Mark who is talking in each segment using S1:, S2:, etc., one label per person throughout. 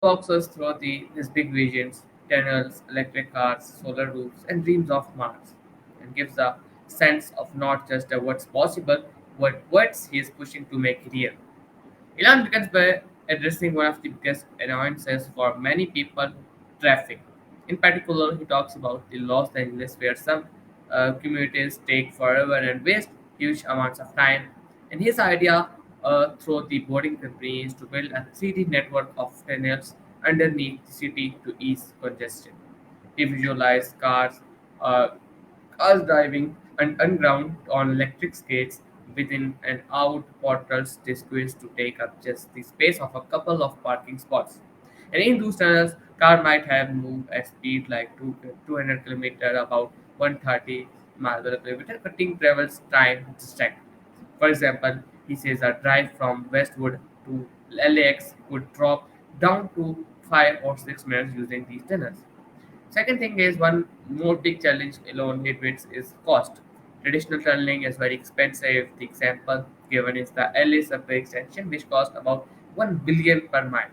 S1: Walks us through his big visions, tunnels, electric cars, solar roofs, and dreams of Mars, and gives a sense of not just what's possible, but what he is pushing to make real. Elon begins by addressing one of the biggest annoyances for many people, traffic. In particular, he talks about the Los Angeles where some communities take forever and waste huge amounts of time. And his idea through the boarding company is to build a 3D network of tunnels underneath the city to ease congestion. He visualized uh, cars driving underground on electric skates within and out portals squeezed to take up just the space of a couple of parking spots. And in those tunnels, car might have moved at speed like 200 km, about 130 miles per kilometer, cutting travel's time stack. For example, he says a drive from Westwood to LAX would drop down to 5 or 6 minutes using these tunnels. Second thing is one more big challenge alone hit is cost. Traditional tunneling is very expensive. The example given is the LA subway extension, which cost about 1 billion per mile.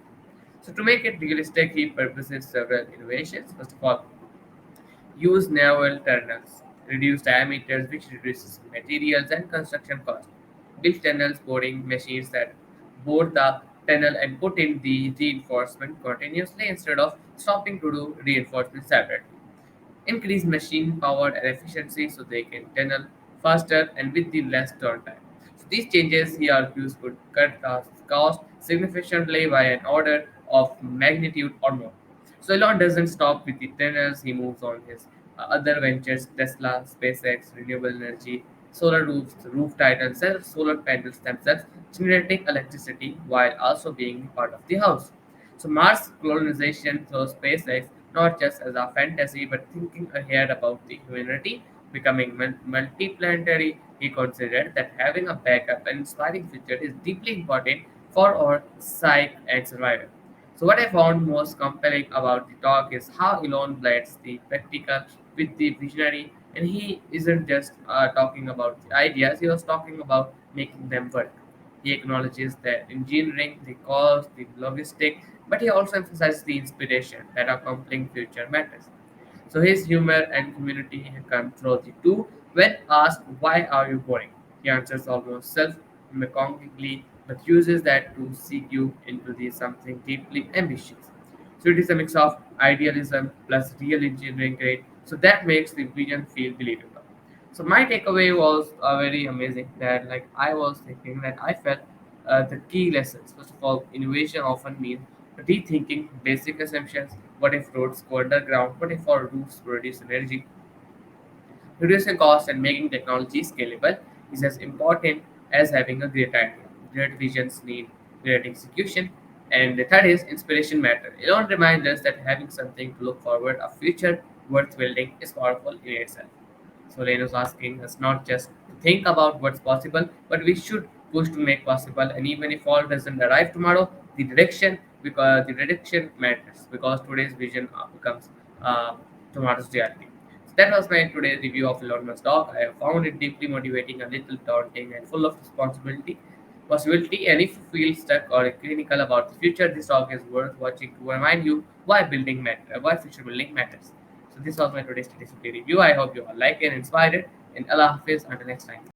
S1: So to make it realistic, he proposes several innovations. First of all, use naval tunnels, reduce diameters, which reduces materials and construction cost. Build tunnels boring machines that bore the tunnel and put in the reinforcement continuously instead of stopping to do reinforcement separately. Increase machine power and efficiency so they can tunnel faster and with the less turn time. So these changes he argues could cut the cost significantly by an order of magnitude or more. So Elon doesn't stop with the tunnels, he moves on his other ventures, Tesla, SpaceX, renewable energy, solar roofs, roof titans, and solar panels themselves generating electricity while also being part of the house. So Mars colonization through SpaceX not just as a fantasy but thinking ahead about the humanity becoming multiplanetary. He considered that having a backup and inspiring future is deeply important for our psyche and survival. So what I found most compelling about the talk is how Elon blends the practical with the visionary, and he isn't just talking about the ideas; he was talking about making them work. He acknowledges that engineering, the cost, the logistic, but he also emphasizes the inspiration that accompanying future matters. So his humor and community come through the two. When asked why are you boring, he answers almost self-mechanically, but uses that to seek you into the something deeply ambitious. So it is a mix of idealism plus real engineering grade. So that makes the vision feel believable. So my takeaway was very amazing. That like I was thinking that I felt the key lessons. First of all, innovation often means rethinking basic assumptions. What if roads go underground? What if our roofs produce energy? Reducing cost and making technology scalable is as important as having a great idea. Great visions need great execution. And the third is inspiration matter. Elon reminds us that having something to look forward, a future worth building, is powerful in itself. So Leno's asking us not just to think about what's possible, but we should push to make possible. And even if all doesn't arrive tomorrow, the direction matters because today's vision becomes tomorrow's reality. So that was my today's review of Elon Musk talk. I have found it deeply motivating, a little daunting, and full of possibility. And if you feel stuck or clinical about the future, this talk is worth watching to remind you why future building matters. So this was my today's statistically review. I hope you all like and inspired it. And Allah Hafiz until next time.